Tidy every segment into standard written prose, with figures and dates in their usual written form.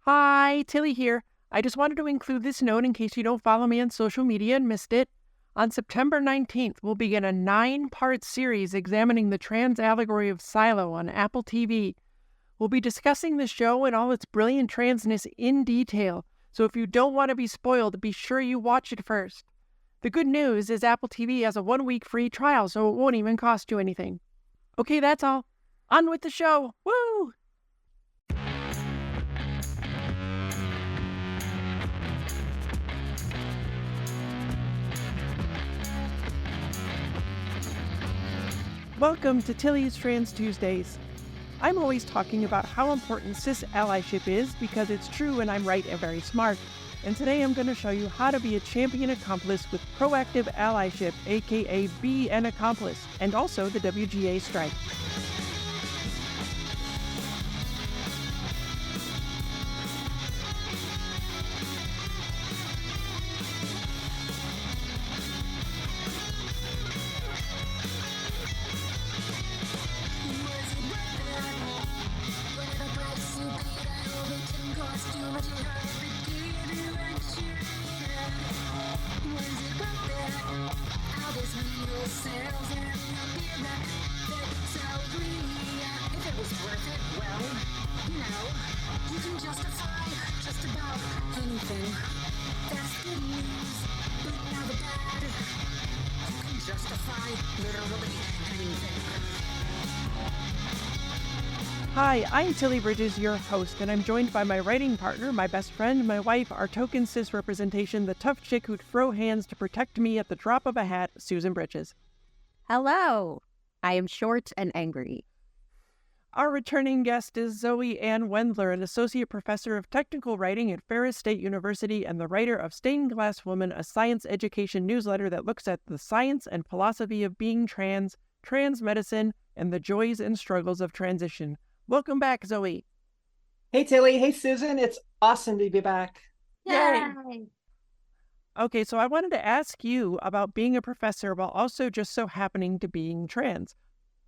Hi, Tilly here. I just wanted to include this note in case you don't follow me on social media and missed it. On September 19th, we'll begin a 9-part series examining the trans allegory of Silo on Apple TV. We'll be discussing the show and all its brilliant transness in detail, so if you don't want to be spoiled, be sure you watch it first. The good news is Apple TV has a 1-week free trial, so it won't even cost you anything. Okay, that's all. On with the show. Woo! Welcome to Tilly's Trans Tuesdays. I'm always talking about how important cis allyship is because it's true and I'm right and very smart. And today I'm going to show you how to be a champion accomplice with proactive allyship, aka be an accomplice, and also the WGA strike. Hi, I'm Tilly Bridges, your host, and I'm joined by my writing partner, my best friend, my wife, our token cis representation, the tough chick who'd throw hands to protect me at the drop of a hat, Susan Bridges. Hello, I am short and angry. Our returning guest is Zoe Ann Wendler, an associate professor of technical writing at Ferris State University and the writer of Stained Glass Woman, a science education newsletter that looks at the science and philosophy of being trans medicine, and the joys and struggles of transition. Welcome back, Zoe. Hey, Tilly. Hey, Susan. It's awesome to be back. Yay! Okay, so I wanted to ask you about being a professor while also just so happening to being trans.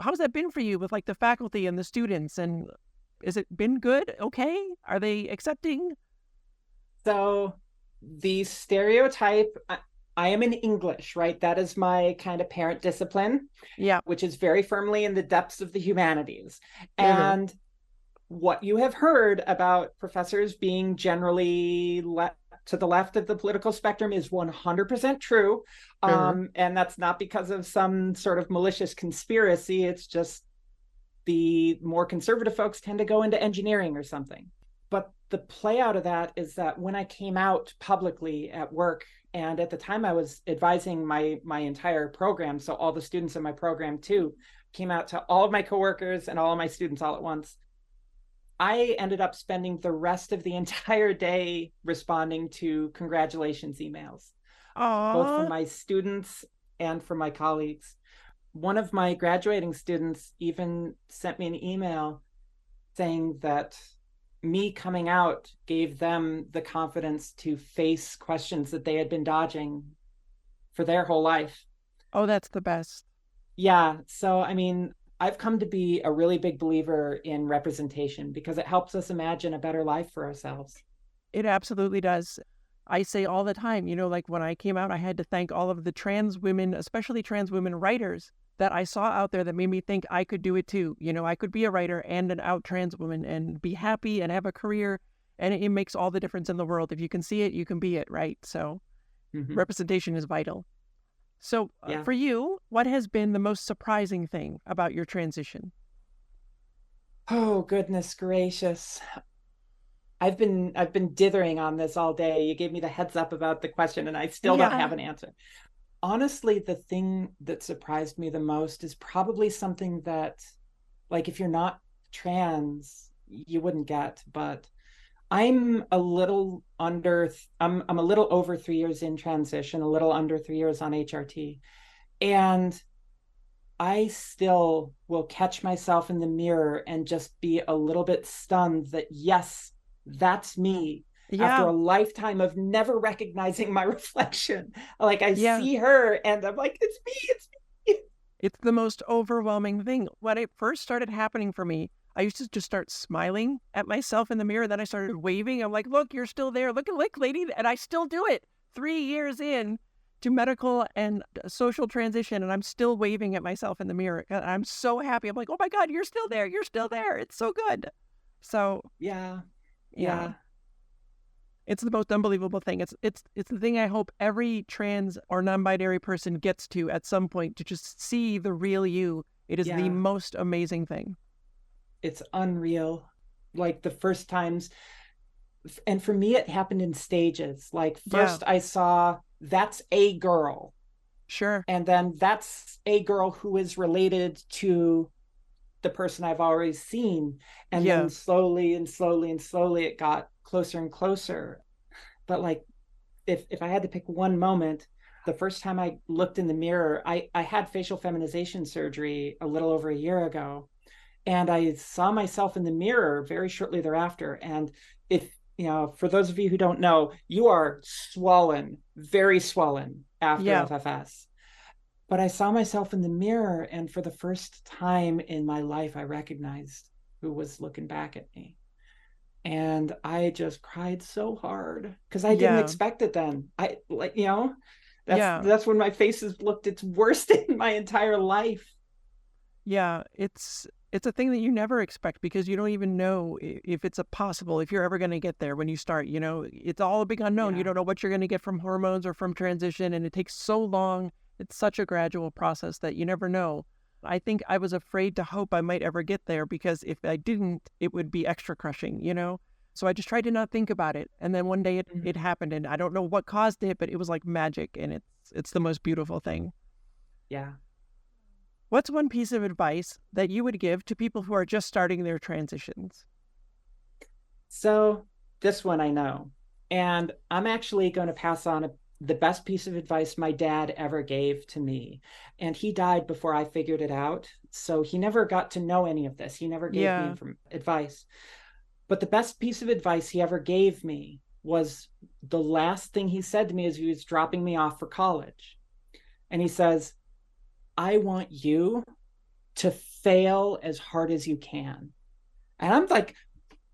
How's that been for you with like the faculty and the students? And has it been good? Okay? Are they accepting? So the stereotype, I am in English, right? That is my kind of parent discipline, which is very firmly in the depths of the humanities. And what you have heard about professors being generally to the left of the political spectrum is 100% true. And that's not because of some sort of malicious conspiracy. It's just the more conservative folks tend to go into engineering or something. But the play out of that is that when I came out publicly at work, and at the time I was advising my entire program, so all the students in my program too, came out to all of my coworkers and all of my students all at once, I ended up spending the rest of the entire day responding to congratulations emails, both from my students and from my colleagues. One of my graduating students even sent me an email saying that me coming out gave them the confidence to face questions that they had been dodging for their whole life. Oh, that's the best. Yeah. So, I mean, I've come to be a really big believer in representation because it helps us imagine a better life for ourselves. It absolutely does. I say all the time, like when I came out, I had to thank all of the trans women, especially trans women writers that I saw out there that made me think I could do it too. I could be a writer and an out trans woman and be happy and have a career. And it makes all the difference in the world. If you can see it, you can be it, right? So representation is vital. So for you, what has been the most surprising thing about your transition? Oh, goodness gracious. I've been dithering on this all day. You gave me the heads up about the question and I still don't have an answer. Honestly, the thing that surprised me the most is probably something that, like, if you're not trans, you wouldn't get, but I'm a little over 3 years in transition, a little under 3 years on HRT. And I still will catch myself in the mirror and just be a little bit stunned that, yes, that's me. After a lifetime of never recognizing my reflection. Like I see her and I'm like, it's me. It's the most overwhelming thing. When it first started happening for me, I used to just start smiling at myself in the mirror. Then I started waving. I'm like, look, you're still there. Look, lady. And I still do it 3 years in to medical and social transition. And I'm still waving at myself in the mirror. And I'm so happy. I'm like, oh my God, you're still there. You're still there. It's so good. So yeah. It's the most unbelievable thing. It's the thing I hope every trans or non-binary person gets to at some point, to just see the real you. It is the most amazing thing. It's unreal. Like the first times, and for me, it happened in stages. Like first I saw that's a girl. Sure. And then that's a girl who is related to the person I've always seen. And then slowly it got closer and closer. But like, if I had to pick one moment, the first time I looked in the mirror, I had facial feminization surgery a little over a year ago. And I saw myself in the mirror very shortly thereafter. And if, for those of you who don't know, you are swollen, very swollen after FFS. But I saw myself in the mirror, and for the first time in my life, I recognized who was looking back at me. And I just cried so hard because I didn't expect it then. That's when my face has looked its worst in my entire life. Yeah, it's a thing that you never expect, because you don't even know if it's possible, if you're ever going to get there when you start. It's all a big unknown. You don't know what you're going to get from hormones or from transition, and it takes so long. It's such a gradual process that you never know. I think I was afraid to hope I might ever get there, because if I didn't, it would be extra crushing, So I just tried to not think about it. And then one day it happened, and I don't know what caused it, but it was like magic, and it's the most beautiful thing. Yeah. What's one piece of advice that you would give to people who are just starting their transitions? So this one I know, and I'm actually going to pass on the best piece of advice my dad ever gave to me. And he died before I figured it out. So he never got to know any of this. He never gave me advice. But the best piece of advice he ever gave me was the last thing he said to me as he was dropping me off for college. And he says, I want you to fail as hard as you can. And I'm like,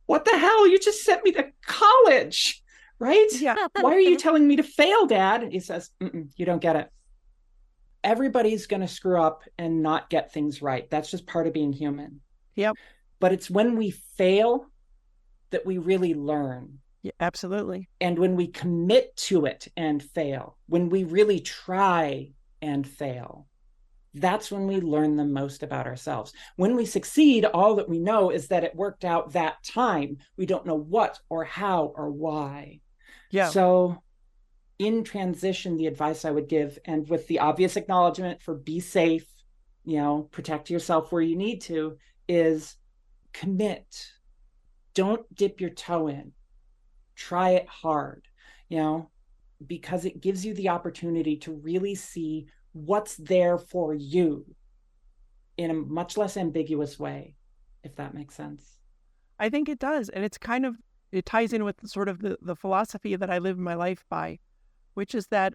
what the hell? You just sent me to college. Right? Yeah. Why are you telling me to fail, Dad? He says, you don't get it. Everybody's going to screw up and not get things right. That's just part of being human. Yep. But it's when we fail that we really learn. Yeah, absolutely. And when we commit to it and fail, when we really try and fail, that's when we learn the most about ourselves. When we succeed, all that we know is that it worked out that time. We don't know what or how or why. Yeah. So in transition, the advice I would give, and with the obvious acknowledgement for be safe, protect yourself where you need to, is commit. Don't dip your toe in. Try it hard, because it gives you the opportunity to really see what's there for you in a much less ambiguous way, if that makes sense. I think it does. And it ties in with sort of the philosophy that I live my life by, which is that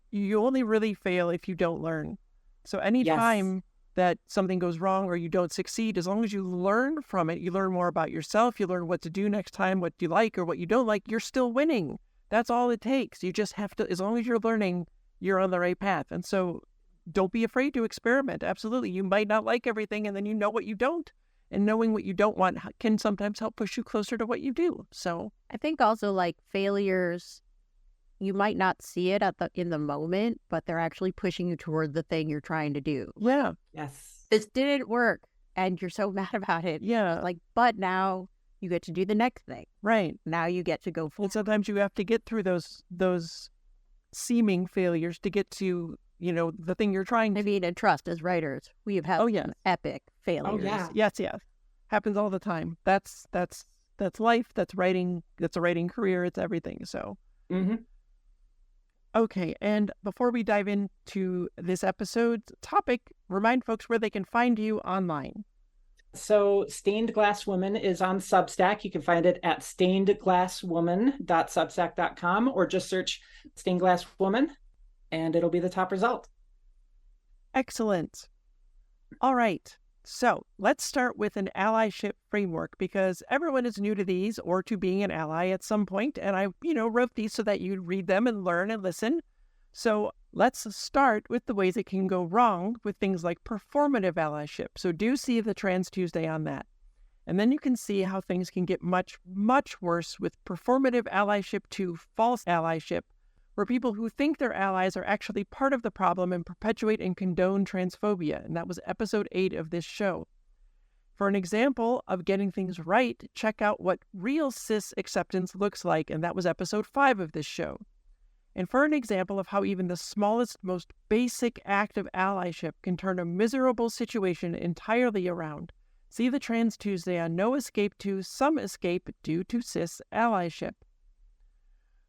you only really fail if you don't learn. So anytime that something goes wrong or you don't succeed, as long as you learn from it, you learn more about yourself, you learn what to do next time, what you like or what you don't like, you're still winning. That's all it takes. You just have to, as long as you're learning, you're on the right path. And so don't be afraid to experiment. Absolutely. You might not like everything, and then you know what you don't. And knowing what you don't want can sometimes help push you closer to what you do. So I think also like failures, you might not see it in the moment, but they're actually pushing you toward the thing you're trying to do. Yeah. Yes. This didn't work, and you're so mad about it. Yeah. But now you get to do the next thing. Right. Now you get to go forward. And sometimes you have to get through those seeming failures to get to, the thing you're trying to. I mean, and trust, as writers, we have had some epic failures. Oh, yeah. Yes. Happens all the time. That's life. That's writing. That's a writing career. It's everything. So. Mm-hmm. Okay. And before we dive into this episode's topic, remind folks where they can find you online. So Stained Glass Woman is on Substack. You can find it at stainedglasswoman.substack.com, or just search Stained Glass Woman and it'll be the top result. Excellent. All right. So let's start with an allyship framework because everyone is new to these or to being an ally at some point. And I, wrote these so that you'd read them and learn and listen. So let's start with the ways it can go wrong with things like performative allyship. So do see the Trans Tuesday on that. And then you can see how things can get much, much worse with performative allyship to false allyship, where people who think they're allies are actually part of the problem and perpetuate and condone transphobia. And that was episode 8 of this show. For an example of getting things right, check out what real cis acceptance looks like, and that was episode 5 of this show. And for an example of how even the smallest, most basic act of allyship can turn a miserable situation entirely around, see the Trans Tuesday on No Escape to Some Escape Due to Cis Allyship.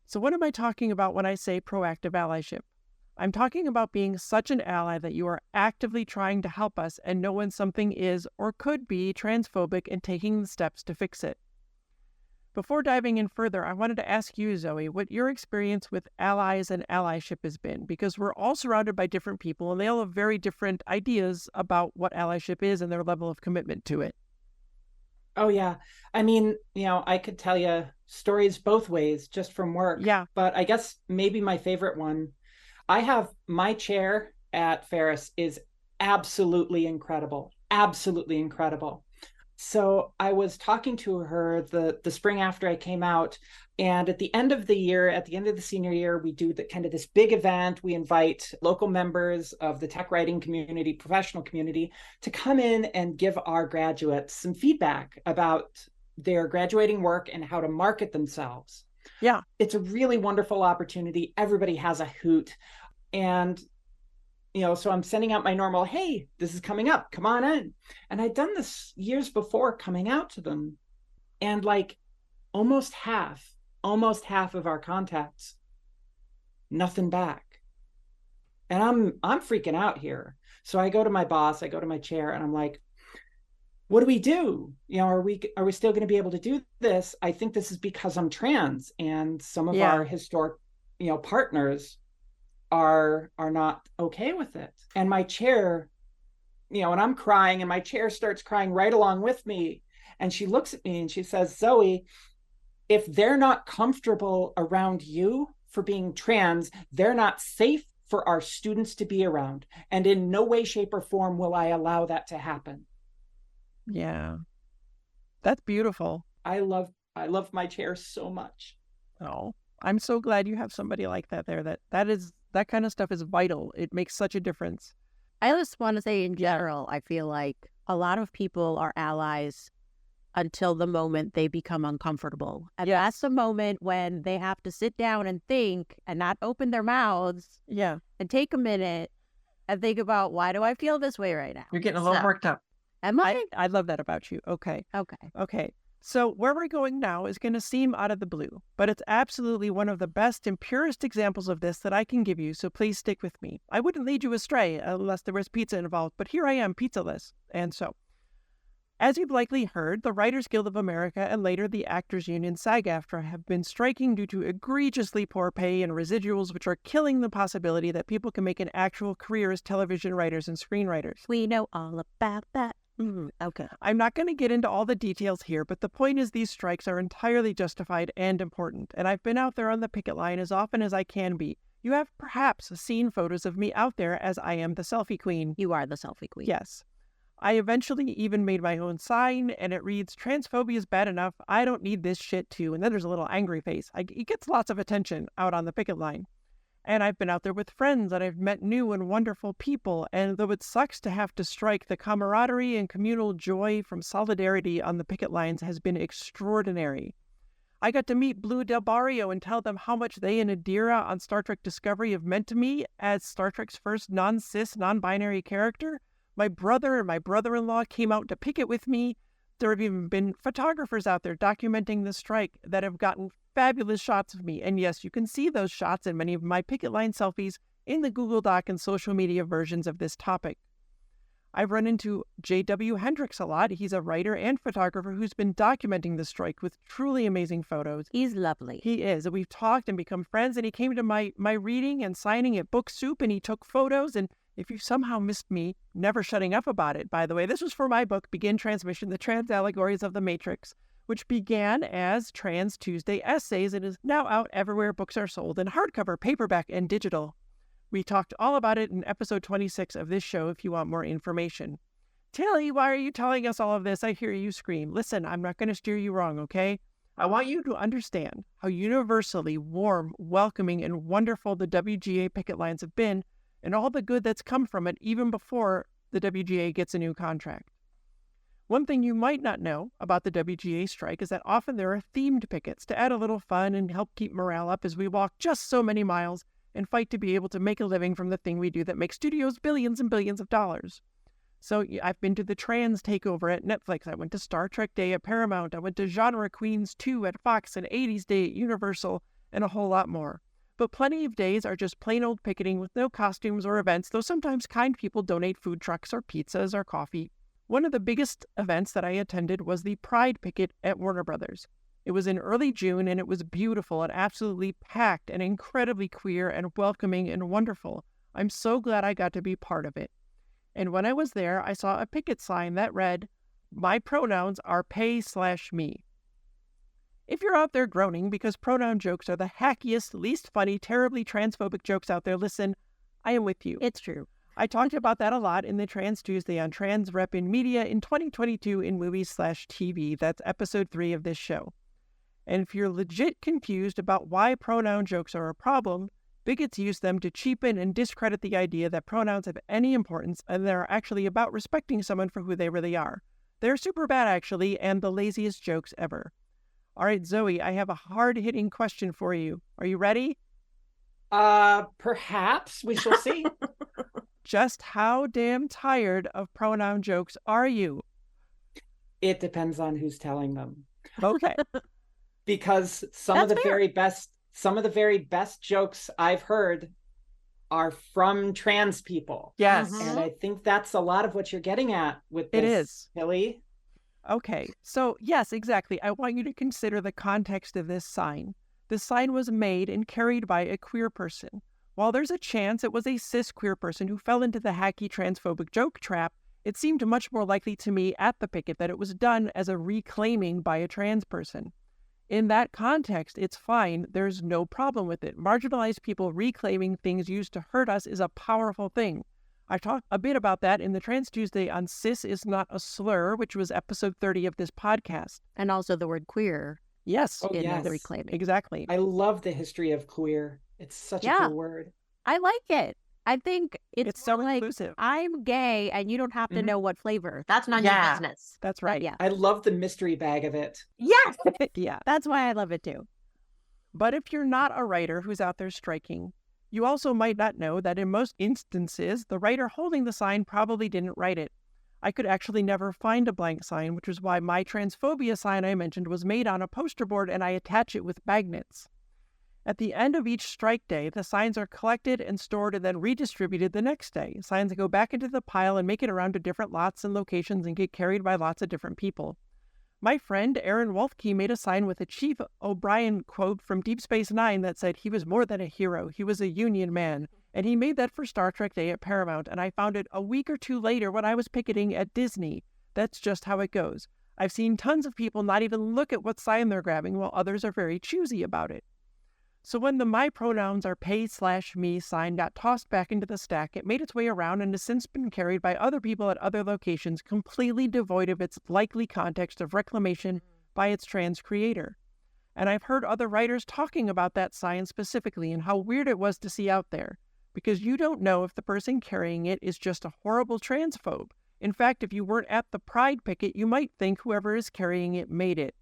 So what am I talking about when I say proactive allyship? I'm talking about being such an ally that you are actively trying to help us and know when something is or could be transphobic and taking the steps to fix it. Before diving in further, I wanted to ask you, Zoe, what your experience with allies and allyship has been, because we're all surrounded by different people and they all have very different ideas about what allyship is and their level of commitment to it. Oh, yeah. I mean, I could tell you stories both ways just from work. Yeah. But I guess maybe my favorite one, I have my chair at Ferris is absolutely incredible. Absolutely incredible. So I was talking to her the spring after I came out, and at the end of the year, at the end of the senior year, we do this big event. We invite local members of the tech writing community, professional community, to come in and give our graduates some feedback about their graduating work and how to market themselves. Yeah. It's a really wonderful opportunity. Everybody has a hoot. And so I'm sending out my normal, hey, this is coming up, come on in. And I'd done this years before coming out to them. And almost half of our contacts, nothing back. And I'm freaking out here. So I go to my boss, I go to my chair, and I'm like, what do we do? Are we still going to be able to do this? I think this is because I'm trans, and some of our historic, partners are not okay with it. And my chair, and I'm crying, and my chair starts crying right along with me. And she looks at me and she says, Zoe, if they're not comfortable around you for being trans, they're not safe for our students to be around. And in no way, shape, or form will I allow that to happen. Yeah. That's beautiful. I love my chair so much. Oh, I'm so glad you have somebody like that there. That kind of stuff is vital. It makes such a difference. I just want to say in general, I feel like a lot of people are allies until the moment they become uncomfortable. And that's the moment when they have to sit down and think and not open their mouths. Yeah. And take a minute and think about, why do I feel this way right now? You're getting a little worked up. Am I? I love that about you. Okay. Okay. So where we're going now is going to seem out of the blue, but it's absolutely one of the best and purest examples of this that I can give you, so please stick with me. I wouldn't lead you astray unless there was pizza involved, but here I am, pizzaless. And so, as you've likely heard, the Writers Guild of America and later the Actors Union SAG-AFTRA have been striking due to egregiously poor pay and residuals, which are killing the possibility that people can make an actual career as television writers and screenwriters. We know all about that. Okay. I'm not going to get into all the details here, but the point is these strikes are entirely justified and important, and I've been out there on the picket line as often as I can be. You have perhaps seen photos of me out there as I am the selfie queen. You are the selfie queen. Yes. I eventually even made my own sign, and it reads, transphobia is bad enough, I don't need this shit too. And then there's a little angry face. It gets lots of attention out on the picket line. And I've been out there with friends, and I've met new and wonderful people. And though it sucks to have to strike, the camaraderie and communal joy from solidarity on the picket lines has been extraordinary. I got to meet Blue Del Barrio and tell them how much they and Adira on Star Trek Discovery have meant to me as Star Trek's first non-cis, non-binary character. My brother and my brother-in-law came out to picket with me. There have even been photographers out there documenting the strike that have gotten fabulous shots of me. And yes, you can see those shots in many of my picket line selfies in the Google Doc and social media versions of this topic. I've run into J.W. Hendricks a lot. He's a writer and photographer who's been documenting the strike with truly amazing photos. He's lovely. He is. We've talked and become friends, and he came to my reading and signing at Book Soup, and he took photos, and If you somehow missed me never shutting up about it, by the way, this was for my book, Begin Transmission, The Trans Allegories of the Matrix, which began as Trans Tuesday Essays and is now out everywhere books are sold in hardcover, paperback, and digital. We talked all about it in episode 26 of this show if you want more information. Tilly, why are you telling us all of this? I hear you scream. Listen, I'm not going to steer you wrong, okay? I want you to understand how universally warm, welcoming, and wonderful the WGA picket lines have been, and all the good that's come from it even before the WGA gets a new contract. One thing you might not know about the WGA strike is that often there are themed pickets to add a little fun and help keep morale up as we walk just so many miles and fight to be able to make a living from the thing we do that makes studios billions and billions of dollars. So I've been to the trans takeover at Netflix. I went to Star Trek Day at Paramount. I went to Genre Queens 2 at Fox and 80s Day at Universal and a whole lot more. But plenty of days are just plain old picketing with no costumes or events, though sometimes kind people donate food trucks or pizzas or coffee. One of the biggest events that I attended was the Pride Picket at Warner Brothers. It was in early June and it was beautiful and absolutely packed and incredibly queer and welcoming and wonderful. I'm so glad I got to be part of it. And when I was there, I saw a picket sign that read, "My pronouns are pay/me." If you're out there groaning because pronoun jokes are the hackiest, least funny, terribly transphobic jokes out there, listen, I am with you. It's true. I talked about that a lot in the Trans Tuesday on Trans Rep in Media in 2022 in Movies/TV. That's episode 3 of this show. And if you're legit confused about why pronoun jokes are a problem, bigots use them to cheapen and discredit the idea that pronouns have any importance and they're actually about respecting someone for who they really are. They're super bad, actually, and the laziest jokes ever. All right, Zoe, I have a hard-hitting question for you. Are you ready? Perhaps. We shall see. Just how damn tired of pronoun jokes are you? It depends on who's telling them. Okay. Because some of the very best jokes I've heard are from trans people. Yes. And I think that's a lot of what you're getting at with this, it is. Hilly. Okay, so yes, exactly. I want you to consider the context of this sign. The sign was made and carried by a queer person. While there's a chance it was a cis queer person who fell into the hacky transphobic joke trap, it seemed much more likely to me at the picket that it was done as a reclaiming by a trans person. In that context, it's fine. There's no problem with it. Marginalized people reclaiming things used to hurt us is a powerful thing. I talked a bit about that in the Trans Tuesday on Cis is Not a Slur, which was episode 30 of this podcast. And also the word queer. Yes. In the reclaiming. Exactly. I love the history of queer. It's such a cool word. I like it. I think it's so like, inclusive. I'm gay and you don't have to know what flavor. That's none of your business. That's right. Yeah. I love the mystery bag of it. Yes. Yeah. That's why I love it too. But if you're not a writer who's out there striking, you also might not know that in most instances, the writer holding the sign probably didn't write it. I could actually never find a blank sign, which is why my transphobia sign I mentioned was made on a poster board and I attach it with magnets. At the end of each strike day, the signs are collected and stored and then redistributed the next day. Signs go back into the pile and make it around to different lots and locations and get carried by lots of different people. My friend Aaron Wolfke made a sign with a Chief O'Brien quote from Deep Space Nine that said he was more than a hero, he was a union man. And he made that for Star Trek Day at Paramount, and I found it a week or two later when I was picketing at Disney. That's just how it goes. I've seen tons of people not even look at what sign they're grabbing, while others are very choosy about it. So when the "my pronouns are pay/me" sign got tossed back into the stack, it made its way around and has since been carried by other people at other locations, completely devoid of its likely context of reclamation by its trans creator. And I've heard other writers talking about that sign specifically and how weird it was to see out there, because you don't know if the person carrying it is just a horrible transphobe. In fact, if you weren't at the Pride picket, you might think whoever is carrying it made it.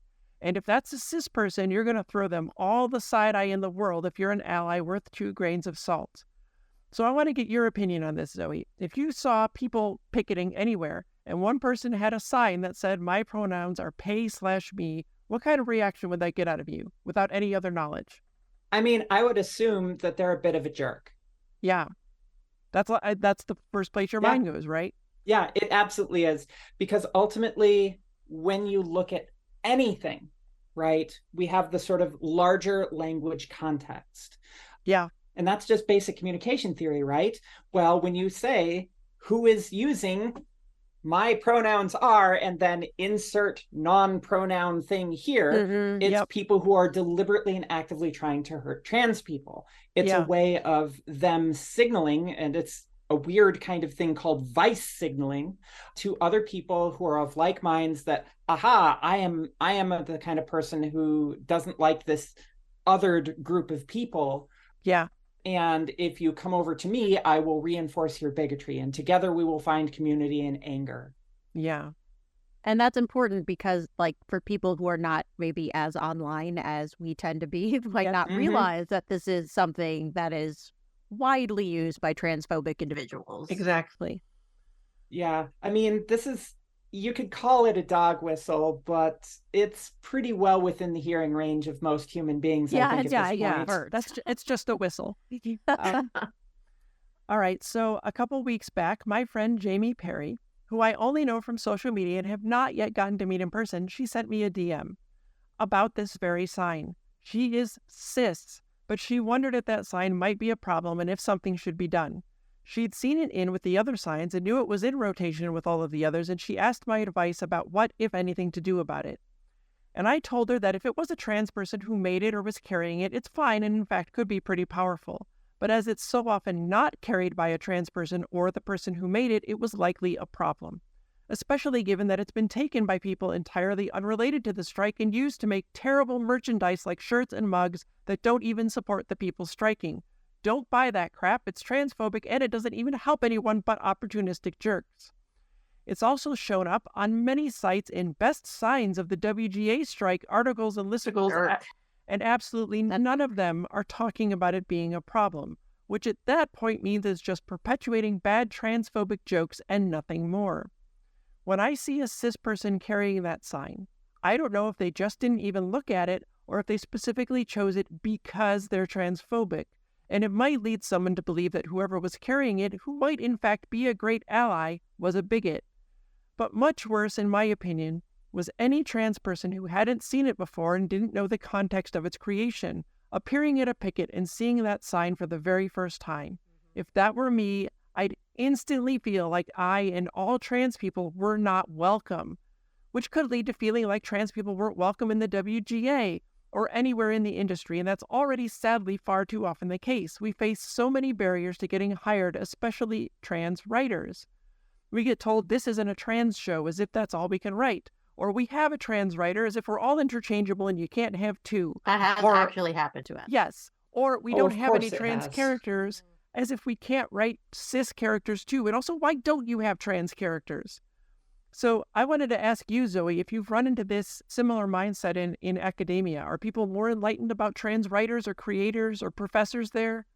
And if that's a cis person, you're going to throw them all the side eye in the world if you're an ally worth 2 grains of salt. So I want to get your opinion on this, Zoe. If you saw people picketing anywhere and one person had a sign that said "my pronouns are pay/me," what kind of reaction would that get out of you without any other knowledge? I mean, I would assume that they're a bit of a jerk. Yeah. That's the first place your mind goes, right? Yeah, it absolutely is. Because ultimately, when you look at anything, right, we have the sort of larger language context. Yeah. And that's just basic communication theory, right? Well, when you say who is using my pronouns are, and then insert non-pronoun thing here, it's people who are deliberately and actively trying to hurt trans people. It's a way of them signaling, and it's a weird kind of thing called vice signaling to other people who are of like minds that, aha, I am the kind of person who doesn't like this othered group of people. Yeah. And if you come over to me, I will reinforce your bigotry. And together we will find community and anger. Yeah. And that's important because, like, for people who are not maybe as online as we tend to be, like, not realize that this is something that is widely used by transphobic individuals. Exactly. Yeah. I mean, you could call it a dog whistle, but it's pretty well within the hearing range of most human beings. It's just a whistle. All right. So a couple weeks back, my friend Jamie Perry, who I only know from social media and have not yet gotten to meet in person, she sent me a DM about this very sign. She is cis, but she wondered if that sign might be a problem and if something should be done. She'd seen it in with the other signs and knew it was in rotation with all of the others, and she asked my advice about what, if anything, to do about it. And I told her that if it was a trans person who made it or was carrying it, it's fine and in fact could be pretty powerful. But as it's so often not carried by a trans person or the person who made it, it was likely a problem. Especially given that it's been taken by people entirely unrelated to the strike and used to make terrible merchandise like shirts and mugs that don't even support the people striking. Don't buy that crap. It's transphobic and it doesn't even help anyone but opportunistic jerks. It's also shown up on many sites in best signs of the WGA strike articles and listicles, and absolutely none of them are talking about it being a problem, which at that point means it's just perpetuating bad transphobic jokes and nothing more. When I see a cis person carrying that sign, I don't know if they just didn't even look at it or if they specifically chose it because they're transphobic. And it might lead someone to believe that whoever was carrying it, who might in fact be a great ally, was a bigot. But much worse, in my opinion, was any trans person who hadn't seen it before and didn't know the context of its creation, appearing at a picket and seeing that sign for the very first time. If that were me, I'd instantly feel like I and all trans people were not welcome, which could lead to feeling like trans people weren't welcome in the WGA or anywhere in the industry, and that's already sadly far too often the case. We face so many barriers to getting hired, especially trans writers. We get told this isn't a trans show, as if that's all we can write. Or we have a trans writer, as if we're all interchangeable and you can't have two. That has actually happened to us. Yes. Or we don't have any trans characters, as if we can't write cis characters too. And also, why don't you have trans characters? So I wanted to ask you, Zoe, if you've run into this similar mindset in academia. Are people more enlightened about trans writers or creators or professors there?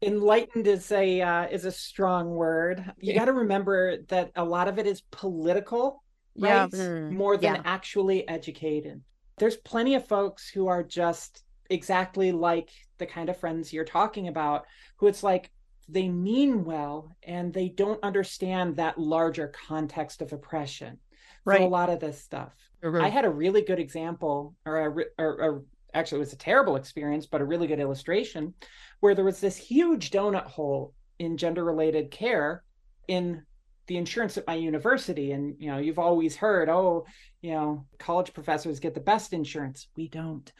Enlightened is a strong word. You got to remember that a lot of it is political, right? More than actually educated. There's plenty of folks who are just exactly like the kind of friends you're talking about, who it's like, they mean well, and they don't understand that larger context of oppression for a lot of this stuff. I had a really good example, or actually it was a terrible experience, but a really good illustration, where there was this huge donut hole in gender-related care in the insurance at my university. And, you've always heard, college professors get the best insurance. We don't.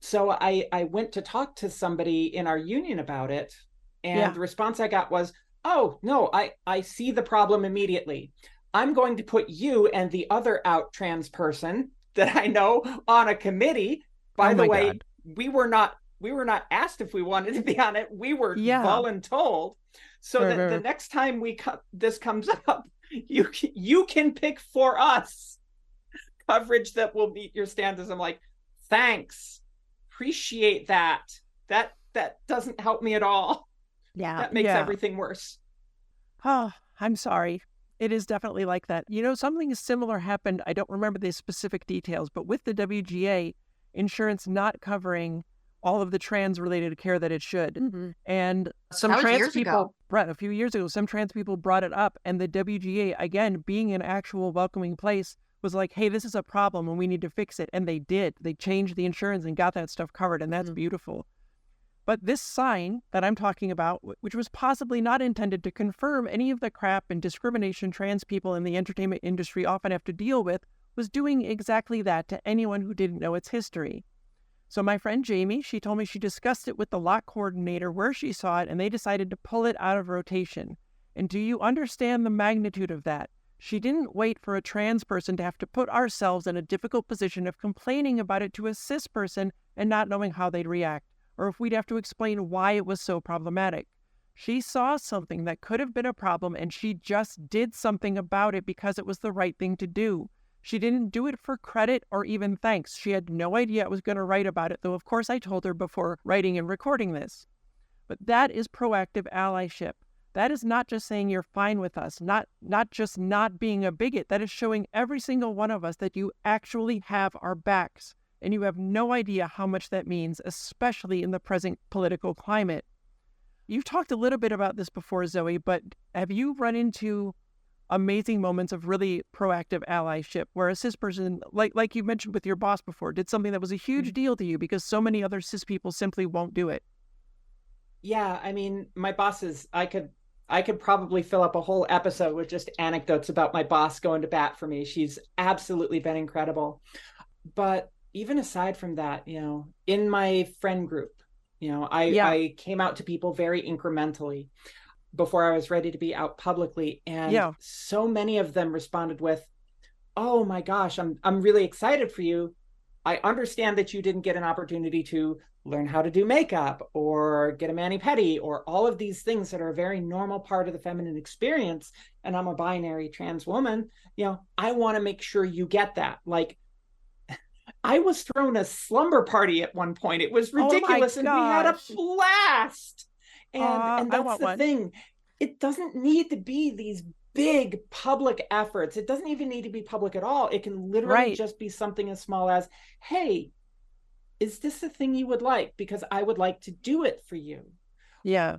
So I went to talk to somebody in our union about it. And the response I got was, oh, no, I see the problem immediately. I'm going to put you and the other out trans person that I know on a committee. By the way, God. we were not asked if we wanted to be on it. We were voluntold. So that the next time this comes up, you can pick for us coverage that will meet your standards. I'm like, thanks. Appreciate that. That doesn't help me at all. Yeah. That makes everything worse. Oh, I'm sorry. It is definitely like that. Something similar happened. I don't remember the specific details, but with the WGA, insurance not covering all of the trans-related care that it should. Mm-hmm. And some trans people, a few years ago, some trans people brought it up, and the WGA, again, being an actual welcoming place, was like, hey, this is a problem and we need to fix it. And they did. They changed the insurance and got that stuff covered, and that's beautiful. But this sign that I'm talking about, which was possibly not intended to confirm any of the crap and discrimination trans people in the entertainment industry often have to deal with, was doing exactly that to anyone who didn't know its history. So my friend Jamie, she told me she discussed it with the lot coordinator where she saw it, and they decided to pull it out of rotation. And do you understand the magnitude of that? She didn't wait for a trans person to have to put ourselves in a difficult position of complaining about it to a cis person and not knowing how they'd react, or if we'd have to explain why it was so problematic. She saw something that could have been a problem, and she just did something about it because it was the right thing to do. She didn't do it for credit or even thanks. She had no idea I was going to write about it, though of course I told her before writing and recording this. But that is proactive allyship. That is not just saying you're fine with us, not just not being a bigot. That is showing every single one of us that you actually have our backs. And you have no idea how much that means, especially in the present political climate. You've talked a little bit about this before, Zoe, but have you run into amazing moments of really proactive allyship where a cis person, like you mentioned with your boss before, did something that was a huge deal to you because so many other cis people simply won't do it? Yeah, I mean, my bosses, I could probably fill up a whole episode with just anecdotes about my boss going to bat for me. She's absolutely been incredible. But even aside from that, in my friend group, I came out to people very incrementally before I was ready to be out publicly. And so many of them responded with, "Oh my gosh, I'm really excited for you. I understand that you didn't get an opportunity to learn how to do makeup or get a mani-pedi or all of these things that are a very normal part of the feminine experience. And I'm a binary trans woman. I want to make sure you get that." Like, I was thrown a slumber party at one point. It was ridiculous, and we had a blast. And that's the thing. It doesn't need to be these big public efforts. It doesn't even need to be public at all. It can literally just be something as small as, "Hey, is this the thing you would like? Because I would like to do it for you." Yeah.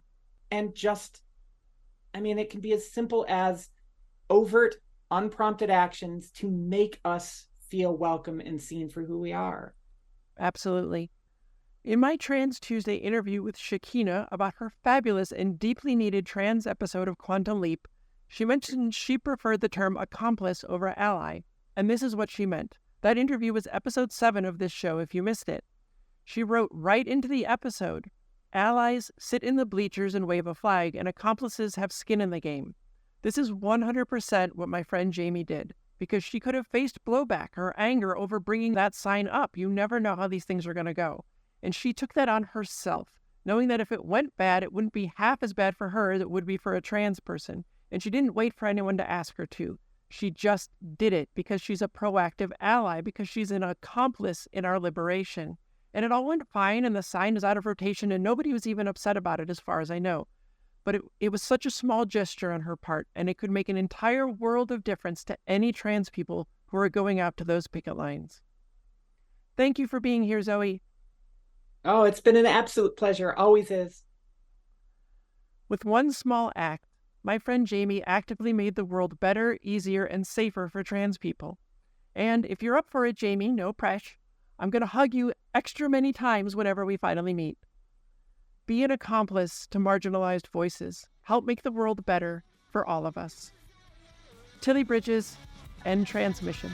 And just, it can be as simple as overt, unprompted actions to make us feel welcome and seen for who we are. Absolutely. In my Trans Tuesday interview with Shakina about her fabulous and deeply needed trans episode of Quantum Leap, she mentioned she preferred the term accomplice over ally, and this is what she meant. That interview was episode 7 of this show if you missed it. She wrote right into the episode, "Allies sit in the bleachers and wave a flag, and accomplices have skin in the game." This is 100% what my friend Jamie did, because she could have faced blowback or anger over bringing that sign up. You never know how these things are going to go. And she took that on herself, knowing that if it went bad, it wouldn't be half as bad for her as it would be for a trans person. And she didn't wait for anyone to ask her to. She just did it because she's a proactive ally, because she's an accomplice in our liberation. And it all went fine, and the sign is out of rotation, and nobody was even upset about it as far as I know. But it was such a small gesture on her part, and it could make an entire world of difference to any trans people who are going out to those picket lines. Thank you for being here, Zoe. Oh, it's been an absolute pleasure. Always is. With one small act, my friend Jamie actively made the world better, easier, and safer for trans people. And if you're up for it, Jamie, no pressure, I'm going to hug you extra many times whenever we finally meet. Be an accomplice to marginalized voices. Help make the world better for all of us. Tilly Bridges, end transmission.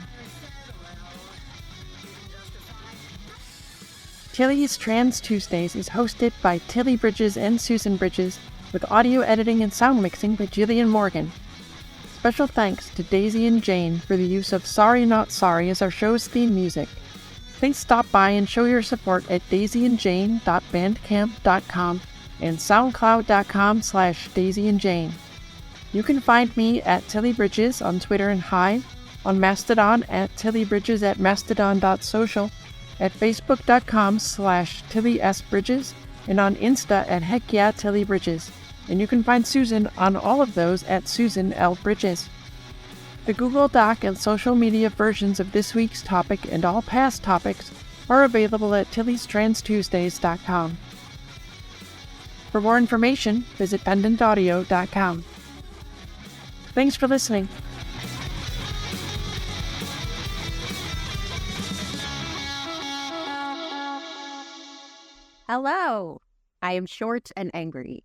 Tilly's Trans Tuesdays is hosted by Tilly Bridges and Susan Bridges, with audio editing and sound mixing by Jillian Morgan. Special thanks to Daisy and Jane for the use of Sorry Not Sorry as our show's theme music. Please stop by and show your support at daisyandjane.bandcamp.com and soundcloud.com/daisyandjane. You can find me at Tilly Bridges on Twitter and Hive, on Mastodon at tillybridges@mastodon.social, at facebook.com/TillySBridges, and on Insta at HeckYeahTillyBridges. And you can find Susan on all of those at Susan L. Bridges. The Google Doc and social media versions of this week's topic and all past topics are available at tillystranstuesdays.com. For more information, visit pendantaudio.com. Thanks for listening. Hello. I am short and angry.